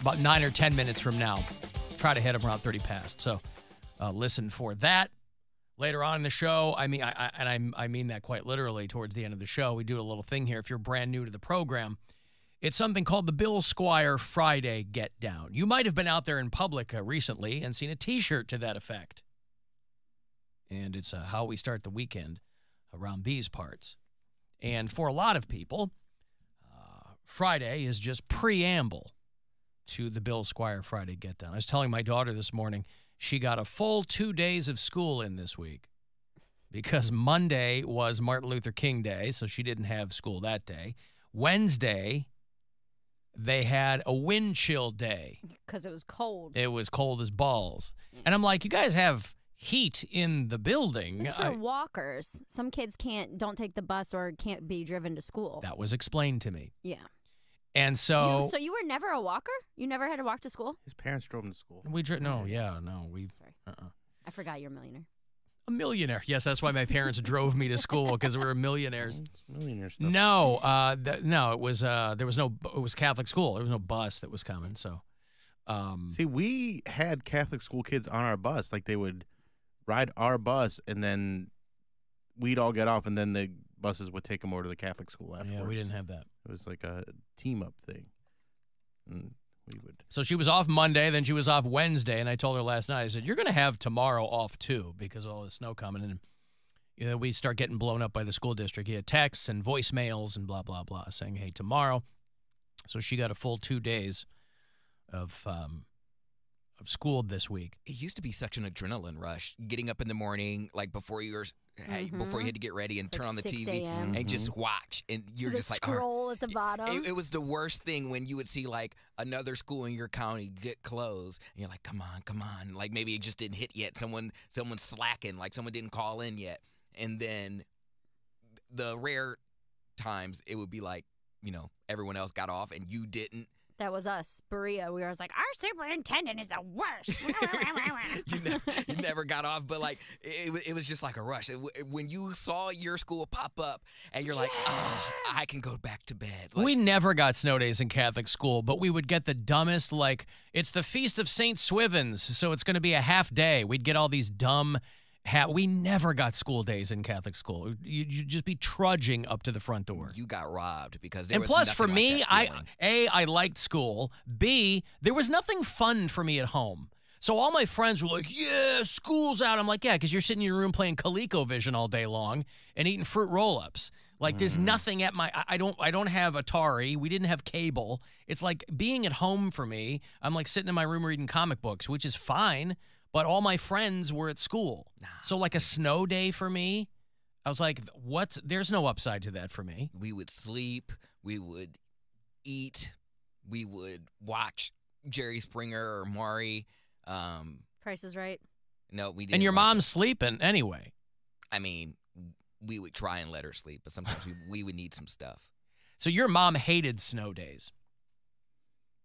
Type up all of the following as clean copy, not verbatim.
about 9 or 10 minutes from now. Try to hit them around 30 past. So listen for that. Later on in the show, I mean that quite literally towards the end of the show, we do a little thing here. If you're brand new to the program, it's something called the Bill Squire Friday Get Down. You might have been out there in public recently and seen a T-shirt to that effect. And it's how we start the weekend around these parts. And for a lot of people, Friday is just preamble to the Bill Squire Friday Get Down. I was telling my daughter this morning, she got a full 2 days of school in this week because Monday was Martin Luther King Day, so she didn't have school that day. Wednesday, they had a wind chill day. Because it was cold. It was cold as balls. And I'm like, you guys have heat in the building. It's for walkers. Some kids don't take the bus or can't be driven to school. That was explained to me. Yeah. And so... So you were never a walker? You never had to walk to school? His parents drove him to school. We Sorry. I forgot you're a millionaire. A millionaire. Yes, that's why my parents drove me to school, because we were millionaires. It's millionaire stuff. No, it was it was Catholic school. There was no bus that was coming, so... See, we had Catholic school kids on our bus. Like, they would ride our bus, and then we'd all get off, and then the buses would take them over to the Catholic school afterwards. Yeah, we didn't have that. It was like a team-up thing. And we would. So she was off Monday, then she was off Wednesday, and I told her last night, I said, you're going to have tomorrow off, too, because of all the snow coming, and we start getting blown up by the school district. He had texts and voicemails and blah, blah, blah, saying, hey, tomorrow. So she got a full 2 days of school this week. It used to be such an adrenaline rush, getting up in the morning, like before you had to get ready and turn on the TV and just watch, and you're just like scroll at the bottom. It was the worst thing when you would see like another school in your county get closed, and you're like, come on, like maybe it just didn't hit yet. Someone's slacking, like someone didn't call in yet, and then the rare times it would be like, everyone else got off and you didn't. That was us, Berea. We were like, our superintendent is the worst. You never got off, but like it was just like a rush. When you saw your school pop up, and you're like, I can go back to bed. Like, we never got snow days in Catholic school, but we would get the dumbest, like, it's the Feast of St. Swithin's, so it's going to be a half day. We'd get all these dumb... we never got school days in Catholic school. You'd just be trudging up to the front door. You got robbed because there was nothing. And plus, for me, I liked school. B, there was nothing fun for me at home. So all my friends were like, yeah, school's out. I'm like, yeah, because you're sitting in your room playing ColecoVision all day long and eating fruit roll-ups. Like, there's nothing at my... I don't have Atari. We didn't have cable. It's like being at home for me. I'm like sitting in my room reading comic books, which is fine. But all my friends were at school. So like a snow day for me, I was like, what? There's no upside to that for me. We would sleep. We would eat. We would watch Jerry Springer or Maury. Price is Right. No, we didn't. And your mom's sleeping anyway. I mean, we would try and let her sleep, but sometimes we would need some stuff. So your mom hated snow days.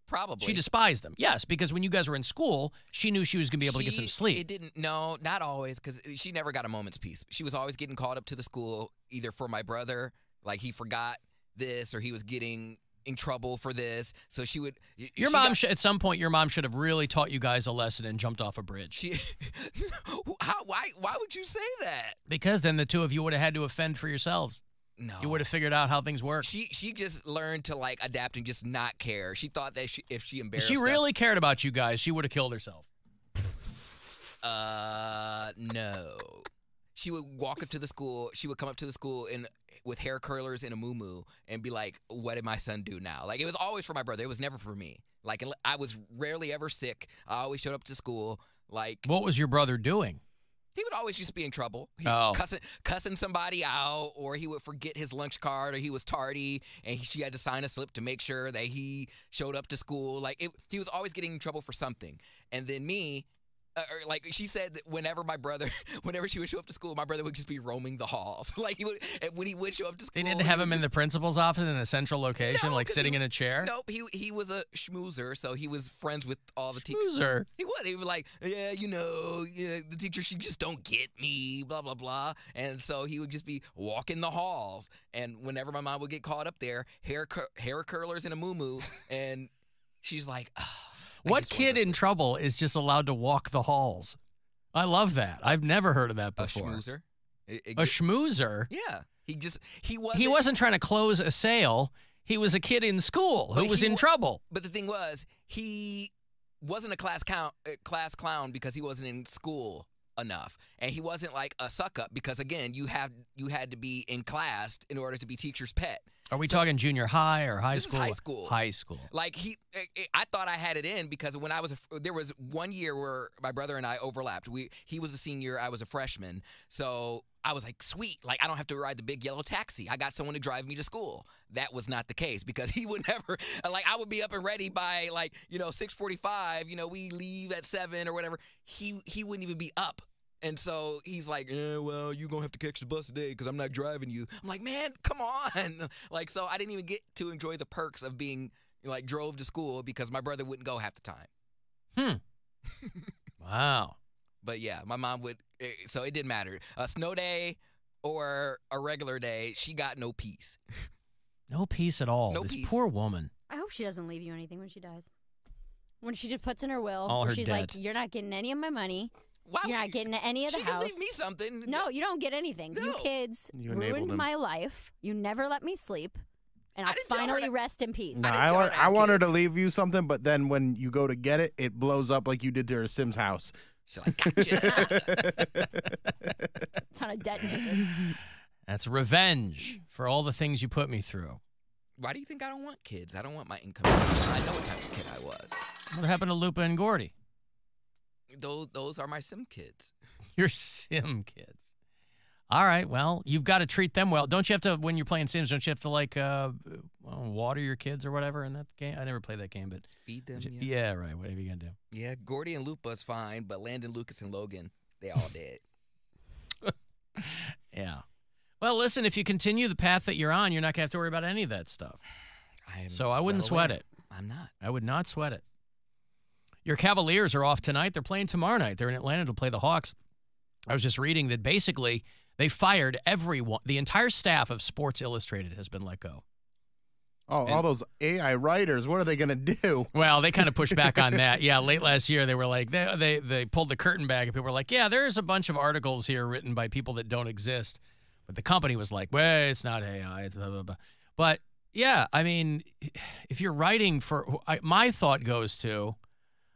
Probably. She despised them. Yes, because when you guys were in school, she knew she was going to be able to get some sleep. No, not always, because she never got a moment's peace. She was always getting called up to the school, either for my brother, like he forgot this, or he was getting in trouble for this. So she would... At some point, your mom should have really taught you guys a lesson and jumped off a bridge. Why would you say that? Because then the two of you would have had to offend for yourselves. No. You would have figured out how things work. She just learned to like adapt and just not care. She thought that if she embarrassed us, really cared about you guys, she would have killed herself. No. She would walk up to the school. She would come up to the school with hair curlers and a muumuu and be like, what did my son do now? Like, it was always for my brother. It was never for me. Like, I was rarely ever sick. I always showed up to school. Like, what was your brother doing? He would always just be in trouble. Cussing somebody out, or he would forget his lunch card, or he was tardy, and she had to sign a slip to make sure that he showed up to school. Like, he was always getting in trouble for something. And then me, like she said that whenever she would show up to school, my brother would just be roaming the halls. Like, when he would show up to school. They didn't have him in the principal's office in a central location, like sitting in a chair? Nope, he was a schmoozer, so he was friends with all the teachers. Schmoozer? He was like, yeah, the teacher, she just don't get me, blah, blah, blah. And so he would just be walking the halls. And whenever my mom would get caught up there, hair curlers and a muumuu, and she's like, What kid in trouble is just allowed to walk the halls? I love that. I've never heard of that before. A schmoozer. A schmoozer? Yeah. He wasn't trying to close a sale. He was a kid in school who was in trouble. But the thing was, he wasn't a class clown because he wasn't in school enough, and he wasn't like a suck up because again, you had to be in class in order to be teacher's pet. Are we talking junior high or high school? High school. High school. Like I thought I had it in because when there was 1 year where my brother and I overlapped. He was a senior, I was a freshman, so I was like, sweet, like I don't have to ride the big yellow taxi. I got someone to drive me to school. That was not the case because he would never, like I would be up and ready by 6:45. We leave at 7 or whatever. He wouldn't even be up. And so he's like, well, you're going to have to catch the bus today because I'm not driving you. I'm like, man, come on. Like, so I didn't even get to enjoy the perks of being, drove to school because my brother wouldn't go half the time. Wow. But, yeah, my mom would, so it didn't matter. A snow day or a regular day, she got no peace. No peace at all. No this peace. poor woman. I hope she doesn't leave you anything when she dies. When she just puts in her will, All where her she's debt. like, you're not getting any of my money. Why You're not getting any of the she house. Can leave me something. No, you don't get anything. No. You kids You enabled ruined him. my life. You never let me sleep. And I I'll didn't tell her finally that- rest in peace. No, I didn't tell her to I have want her to kids. leave you something, but then when you go to get it, it blows up like you did to her Sims house. She's like, gotcha. It's on a detonator. That's revenge for all the things you put me through. Why do you think I don't want kids? I don't want my income. I know what type of kid I was. What happened to Lupa and Gordy? Those are my sim kids. Your sim kids. All right, well, you've got to treat them well. Don't you have to, when you're playing Sims, don't you have to, water your kids or whatever in that game? I never played that game, but. Feed them, Yeah, right. Whatever you going to do. Yeah, Gordy and Lupa's fine, but Landon, Lucas, and Logan, they all dead. Yeah. Well, listen, if you continue the path that you're on, you're not going to have to worry about any of that stuff. So I wouldn't sweat it. I'm not. I would not sweat it. Your Cavaliers are off tonight. They're playing tomorrow night. They're in Atlanta to play the Hawks. I was just reading that basically they fired everyone. The entire staff of Sports Illustrated has been let go. Oh, all those AI writers, what are they going to do? Well, they kind of pushed back on that. Yeah, late last year they were like, they pulled the curtain back and people were like, yeah, there's a bunch of articles here written by people that don't exist. But the company was like, well, it's not AI, it's blah, blah, blah. But yeah, I mean, if you're writing my thought goes to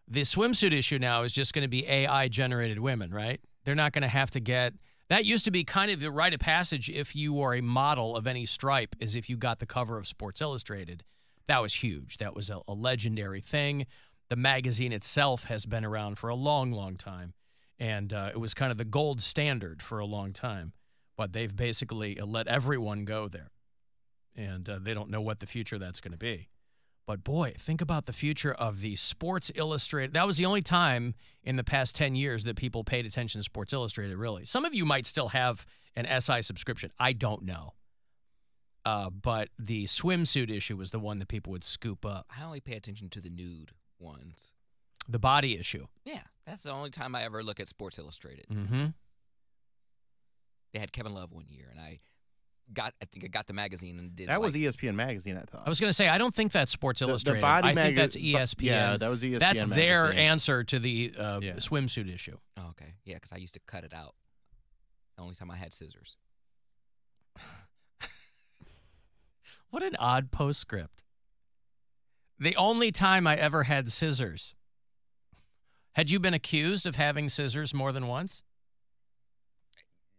the swimsuit issue now is just going to be AI-generated women, right? They're not going to have to get – that used to be kind of the rite of passage if you are a model of any stripe, is if you got the cover of Sports Illustrated. That was huge. That was a legendary thing. The magazine itself has been around for a long, long time, and it was kind of the gold standard for a long time. But they've basically let everyone go there, and they don't know what the future that's going to be. But, boy, think about the future of the Sports Illustrated. That was the only time in the past 10 years that people paid attention to Sports Illustrated, really. Some of you might still have an SI subscription. I don't know. But the swimsuit issue was the one that people would scoop up. I only pay attention to the nude ones. The body issue. Yeah, that's the only time I ever look at Sports Illustrated. Mm-hmm. They had Kevin Love one year, and I think I got the magazine and did. That was ESPN magazine, I thought. I was going to say, I don't think that's Sports Illustrated. body I think that's ESPN. Yeah, that was ESPN That's their magazine. answer to the swimsuit issue. Oh, okay. Yeah, because I used to cut it out. The only time I had scissors. What an odd postscript. The only time I ever had scissors. Had you been accused of having scissors more than once?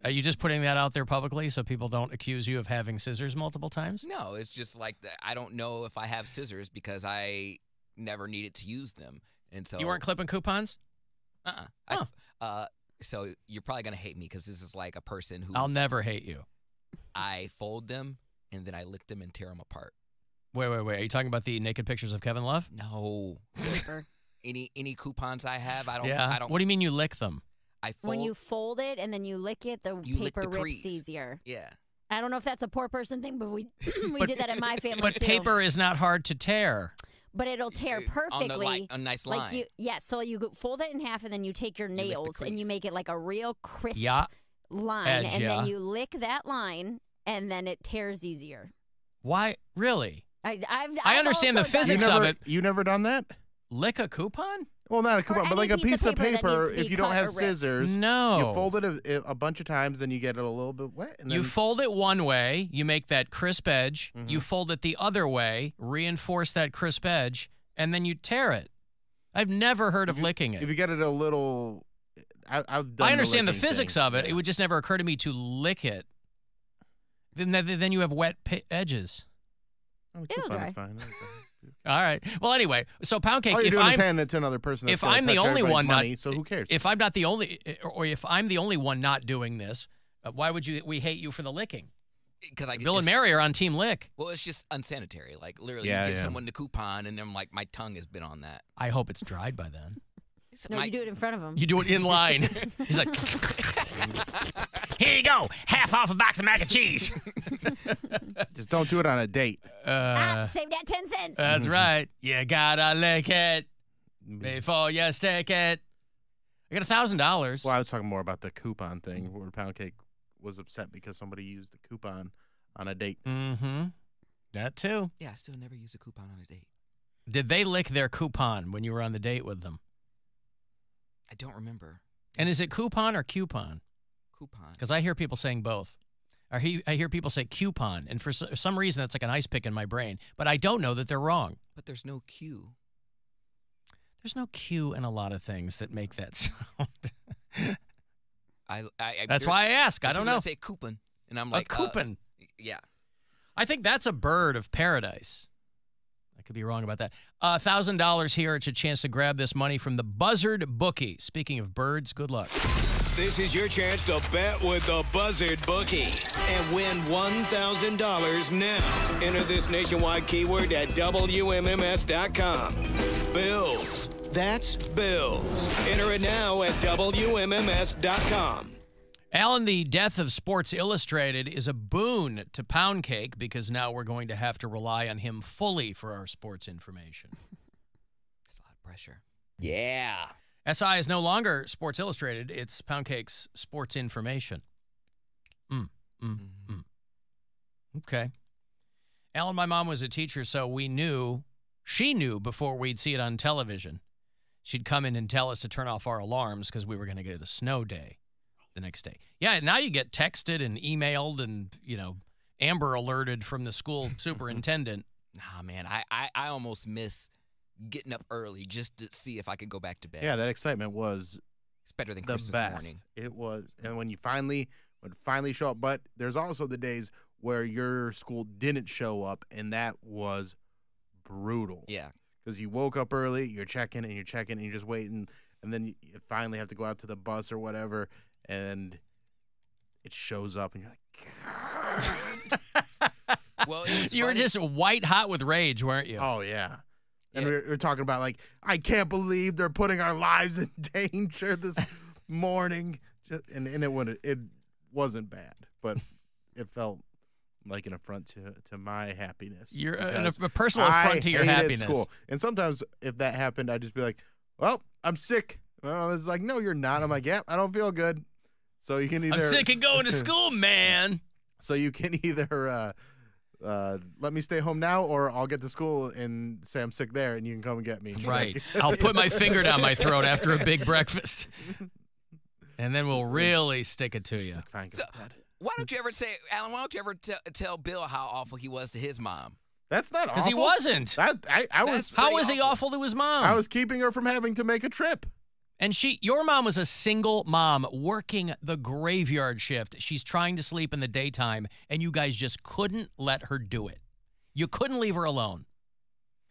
Are you just putting that out there publicly so people don't accuse you of having scissors multiple times? No, it's just like I don't know if I have scissors because I never needed to use them, and so You weren't clipping coupons? So you're probably gonna hate me because this is like a person who I'll never hate you. I fold them and then I lick them and tear them apart. Wait. Are you talking about the naked pictures of Kevin Love? No. any coupons I have, I don't. Yeah. I don't. What do you mean you lick them? I fold. When you fold it and then you lick it, the You lick paper the rips crease. easier. Yeah. I don't know if that's a poor person thing, but we did that in my family But too. paper is not hard to tear. But it'll tear On perfectly. a nice like line. so you fold it in half and then you take your lick the nails and you crease. make it like a real crisp Yeah. line, Edge, and yeah. then you lick that line and then it tears easier. Why? Really? I've I understand also the done physics it. of it. You never done that? lick a coupon? Well, not a coupon, but like a piece of paper. that needs to be If you don't cut have or ripped. scissors, No. you fold it a bunch of times, then you get it a little bit wet. And then You fold it one way, you make that crisp edge. Mhm. You fold it the other way, reinforce that crisp edge, and then you tear it. I've never heard of licking it. if you get it a little, I've done. I understand the licking physics thing. of it. Yeah. It would just never occur to me to lick it. Then you have wet edges. Oh, It'll coupon dry. is fine. All right. Well, anyway, so Poundcake. All you're If doing is I'm handing it to another person. That's if gonna I'm the touch only everybody's one money, not, so who cares? If I'm not the only, or if I'm the only one not doing this, why would we hate you for the licking? Because Bill and Mary are on Team Lick. Well, it's just unsanitary. Like literally, Yeah, you give yeah. someone the coupon, and then like my tongue has been on that. I hope it's dried by then. No, you do it in front of him. You do it in line. He's like, here you go, half off a box of mac and cheese. Just don't do it on a date. Save that 10 cents. That's right. You gotta lick it before you stick it. I got $1,000. Well, I was talking more about the coupon thing, where Poundcake was upset because somebody used a coupon on a date. Mm-hmm. That too. Yeah, I still never use a coupon on a date. Did they lick their coupon when you were on the date with them? I don't remember. And is it coupon or coupon? Coupon. Because I hear people saying both. I hear people say coupon, and for some reason that's like an ice pick in my brain. But I don't know that they're wrong. But there's no Q. There's no Q in a lot of things that make that sound. That's why I ask. I don't know. I say coupon, and I'm like a coupon. Yeah. I think that's a bird of paradise. I could be wrong about that. $1,000 here. It's a chance to grab this money from the Buzzard Bookie. Speaking of birds, good luck. This is your chance to bet with the Buzzard Bookie and win $1,000 now. Enter this nationwide keyword at WMMS.com. Bills. That's bills. Enter it now at WMMS.com. Alan, the death of Sports Illustrated is a boon to Poundcake because now we're going to have to rely on him fully for our sports information. It's a lot of pressure. Yeah. SI is no longer Sports Illustrated. It's Poundcake's Sports Information. Okay. Alan, my mom was a teacher, so she knew before we'd see it on television. She'd come in and tell us to turn off our alarms because we were going to get a snow day the next day. Yeah, now you get texted and emailed and, Amber alerted from the school superintendent. Nah, man, I almost miss getting up early just to see if I could go back to bed. Yeah, that excitement was It's better than the Christmas best. morning. It was, and when you finally show up, but there's also the days where your school didn't show up, and that was brutal. Yeah. Because you woke up early, you're checking, and you're just waiting, and then you finally have to go out to the bus or whatever, and it shows up, and you're like, Well, it was You were funny. just white hot with rage, weren't you? oh, yeah. And Yeah. we're talking about, like, I can't believe they're putting our lives in danger this morning. And it wasn't bad, but it felt like an affront to my happiness. You're because a personal affront to your hated happiness. School. And sometimes if that happened, I'd just be like, well, I'm sick. Well, it's like, no, you're not. I'm like, yeah, I don't feel good. So you can either. I'm sick of going to school, man. So you can either let me stay home now, or I'll get to school and say I'm sick there, and you can come and get me. Right. I'll put my finger down my throat after a big breakfast. And then we'll really stick it to you. She's like, fine, go So- to bed. Why don't you ever say, Alan, why don't you ever tell Bill how awful he was to his mom? That's not awful. Because he wasn't. I was. How pretty was he awful to his mom? I was keeping her from having to make a trip. And your mom was a single mom working the graveyard shift. She's trying to sleep in the daytime, and you guys just couldn't let her do it. You couldn't leave her alone.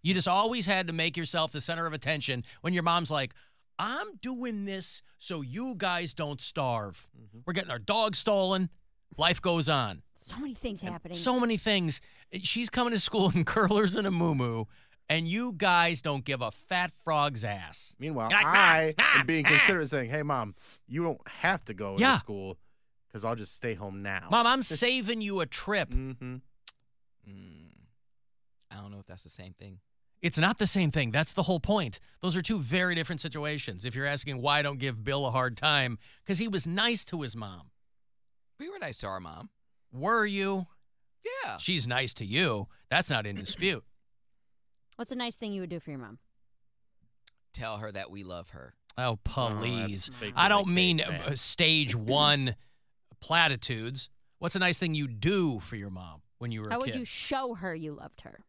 You just always had to make yourself the center of attention when your mom's like, I'm doing this so you guys don't starve. We're getting our dog stolen. Life goes on. So many things happening. So many things. She's coming to school in curlers and a muumuu, and you guys don't give a fat frog's ass. Meanwhile, You're like, I "Nah, am being nah." considerate, saying, "Hey, Mom, you don't have to go Yeah. to school because I'll just stay home now." Mom, I'm saving you a trip. Mm-hmm. I don't know if that's the same thing. It's not the same thing. That's the whole point. Those are two very different situations. If you're asking why I don't give Bill a hard time, because he was nice to his mom. We were nice to our mom. Were you? Yeah. She's nice to you. That's not in dispute. What's a nice thing you would do for your mom? tell her that we love her. Oh, please. fake I don't like mean fake fan. stage 1 platitudes. What's a nice thing you do for your mom when you were a How kid? would you show her you loved her?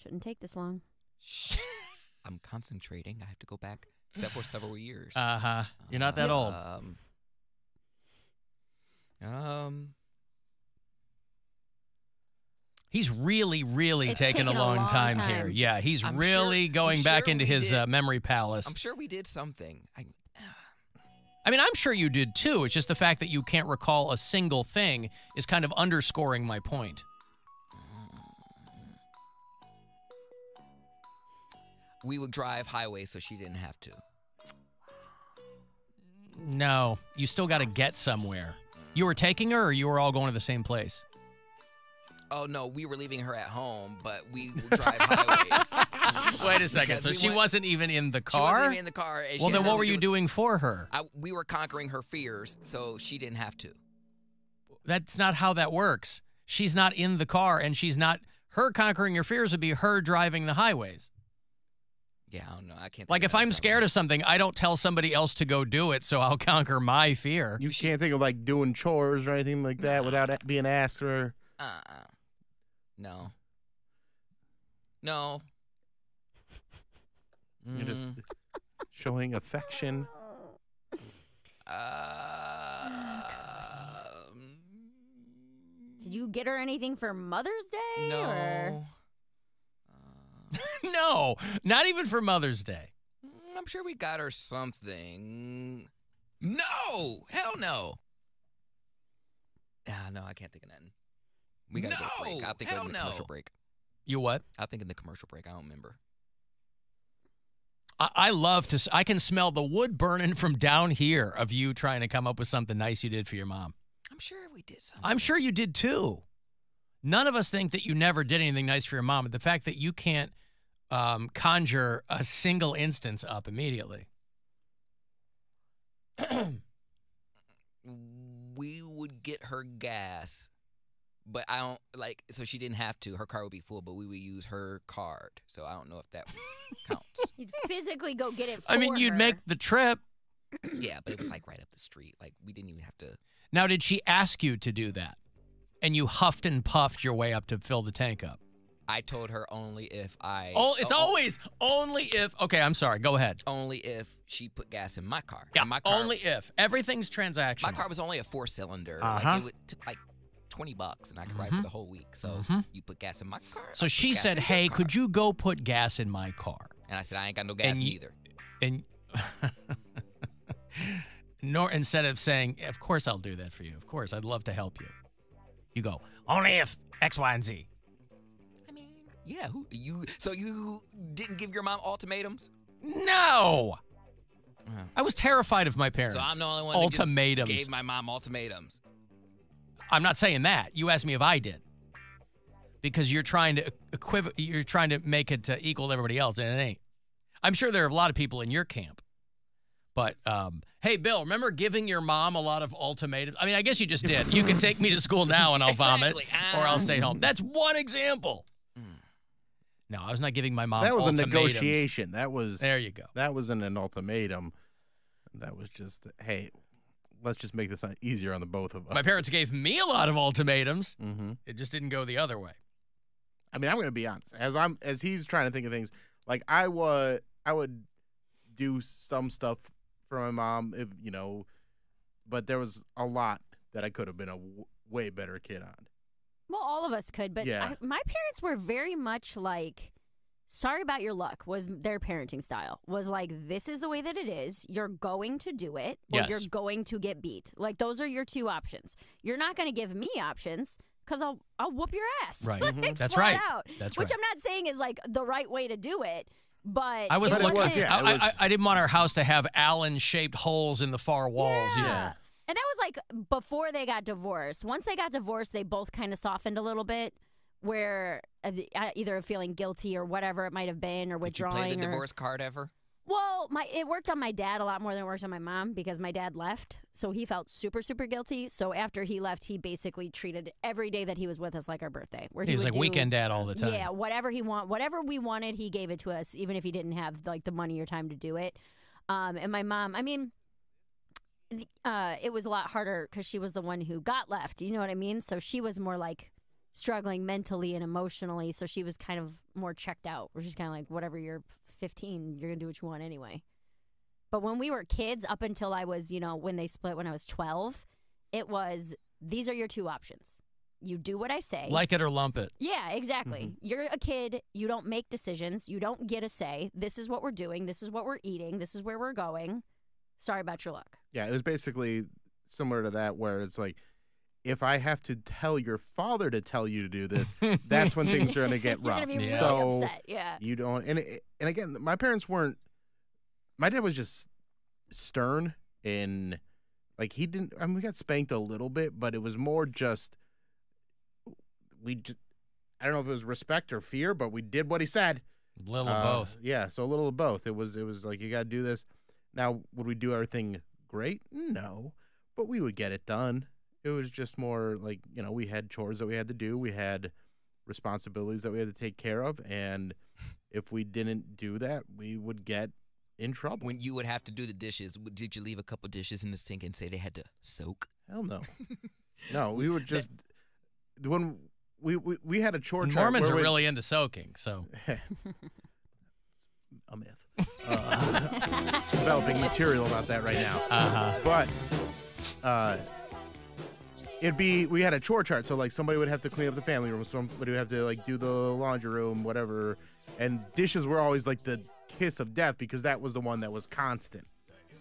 Shouldn't take this long. I'm concentrating. I have to go back several years. Uh-huh. You're not that old. He's really, really It's taking a taken a long long time time. here. Yeah, he's I'm really sure- going I'm back sure into we his did. memory palace. I'm sure we did something. I mean, I'm sure you did too. It's just the fact that you can't recall a single thing is kind of underscoring my point. We would drive highways so she didn't have to. No, you still got to get somewhere. You were taking her, or you were all going to the same place? Oh, no, we were leaving her at home, but we would drive highways. Wait a second. Because So we she went- wasn't even in the She wasn't car? even in the car. And she Well, had then what nothing were to you do with- doing for her? We were conquering her fears, so she didn't have to. That's not how that works. She's not in the car, and she's not. Her conquering your fears would be her driving the highways. Yeah, I don't know. I can't. Like, if I'm scared of something, I don't tell somebody else to go do it, so I'll conquer my fear. You can't think of like doing chores or anything like that without being asked or. No. No. You're just showing affection. Did you get her anything for Mother's Day? No. Or? No, not even for Mother's Day. I'm sure we got her something. No! Hell no! No, I can't think of nothing. We gotta go to break. I'll think of in the commercial break. You what? I'll think in the commercial break. I don't remember. I love to. I can smell the wood burning from down here of you trying to come up with something nice you did for your mom. I'm sure we did something. I'm sure you did too. None of us think that you never did anything nice for your mom, but the fact that you can't conjure a single instance up immediately. We would get her gas, but I don't like. So she didn't have to. Her car would be full, but we would use her card. So I don't know if that counts. You'd physically go get it for I mean, you'd her. make the trip. Yeah, but it was like right up the street. Like we didn't even have to. Now, did she ask you to do that? And you huffed and puffed your way up to fill the tank up? I told her only if I. Oh, it's always only if. Okay, I'm sorry. Go ahead. Only if she put gas in my car. Yeah, And my car, only if. Everything's transactional. My car was only a 4-cylinder. Uh-huh. Like took like $20, and I could ride for the whole week. So you put gas in my car. So I'll she put gas said, in your "Hey, car." could you go put gas in my car?" And I said, I ain't got no gas either. And nor instead of saying, "Of course I'll do that for you. Of course, I'd love to help you." You go, "Only if X, Y, and Z." I mean, yeah. So you didn't give your mom ultimatums? No. I was terrified of my parents. So I'm the only one ultimatums. that just gave my mom ultimatums. I'm not saying that. You asked me if I did. Because you're trying to you're trying to make it equal to everybody else, and it ain't. I'm sure there are a lot of people in your camp. But, hey, Bill, remember giving your mom a lot of ultimatums? I mean, I guess you just did. You can take me to school now and I'll vomit, or I'll stay home. That's one example. No, I was not giving my mom That was ultimatums. a negotiation. That was. There you go. That wasn't an ultimatum. That was just, hey, let's just make this easier on the both of us. My parents gave me a lot of ultimatums. Mm-hmm. It just didn't go the other way. I mean, I'm going to be honest. As he's trying to think of things, like I would do some stuff for my mom, if, but there was a lot that I could have been a way better kid on. Well, all of us could, but Yeah. my parents were very much like, sorry about your luck was their parenting style. Was like, this is the way that it is. You're going to do it, or Yes. you're going to get beat. Like, those are your two options. You're not going to give me options because I'll whoop your ass. Right. Like, That's flat right. out. That's Which right. I'm not saying is like the right way to do it, but I wasn't But it looking. was, yeah, it was- I didn't want our house to have Allen-shaped holes in the far walls. Yeah. And that was like before they got divorced. Once they got divorced, they both kind of softened a little bit, where either feeling guilty or whatever it might have been, or Did you withdrawing. play the or, divorce card ever? Well, it worked on my dad a lot more than it worked on my mom because my dad left, so he felt super, super guilty. So after he left, he basically treated every day that he was with us like our birthday. Where He's like weekend dad all the time. Yeah, whatever we wanted, he gave it to us, even if he didn't have like the money or time to do it. And my mom, I mean, it was a lot harder because she was the one who got left. You know what I mean? So she was more like struggling mentally and emotionally. So she was kind of more checked out. Where she's kind of like, whatever, you're 15, you're gonna do what you want anyway. But when we were kids, up until I was, when they split when I was 12, it was, these are your two options. You do what I say. Like it or lump it. Yeah, exactly. Mm-hmm. You're a kid. You don't make decisions. You don't get a say. This is what we're doing. This is what we're eating. This is where we're going. Sorry about your luck. Yeah, it was basically similar to that where it's like, if I have to tell your father to tell you to do this, that's when things are going to get rough. You're gonna be really so upset. Yeah. You don't, and again, my parents weren't. My dad was just stern and like he didn't. I mean, we got spanked a little bit, but it was more just I don't know if it was respect or fear, but we did what he said. A little of both. Yeah, so a little of both. It was like you got to do this. Now, would we do everything great? No, but we would get it done. It was just more like, we had chores that we had to do. We had responsibilities that we had to take care of. And if we didn't do that, we would get in trouble. When you would have to do the dishes, did you leave a couple dishes in the sink and say they had to soak? Hell no. No, we would just, when we had a chore chart. Mormons are really into soaking, so. A myth. Developing material about that right now. But, we had a chore chart, so like somebody would have to clean up the family room, somebody would have to like do the laundry room, whatever, and dishes were always like the kiss of death because that was the one that was constant.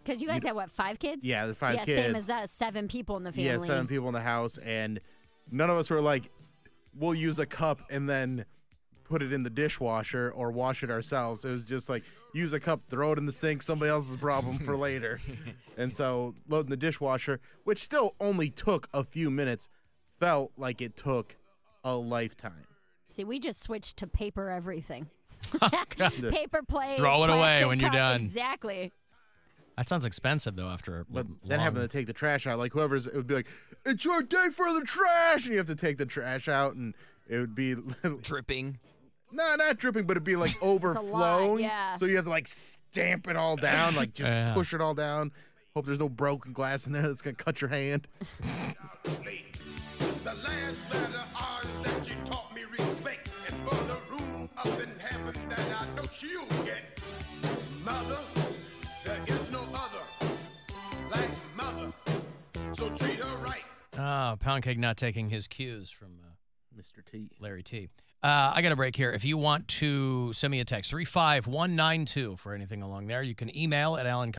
Because you guys had, 5 kids? Yeah, there's 5 kids. Yeah, same as us, 7 people in the family. Yeah, 7 people in the house, and none of us were like, we'll use a cup and then put it in the dishwasher or wash it ourselves. It was just like, use a cup, throw it in the sink, somebody else's problem for later. And so loading the dishwasher, which still only took a few minutes, felt like it took a lifetime. See, we just switched to paper everything. Paper plates. Throw it away when you're done. Exactly. That sounds expensive, though, after But then having to take the trash out, like it would be like, it's your day for the trash, and you have to take the trash out, and it would be dripping. No, not dripping, but it'd be like overflowing. Yeah. So you have to like stamp it all down, like just push it all down. Hope there's no broken glass in there that's gonna cut your hand. The last letter is that you taught me respect, and for the room up in heaven that I know she'll get. Mother, there is no other like mother, so treat her right. Poundcake not taking his cues from Mr. T. Larry T. I got a break here. If you want to send me a text, 35192 for anything along there, you can email at Alan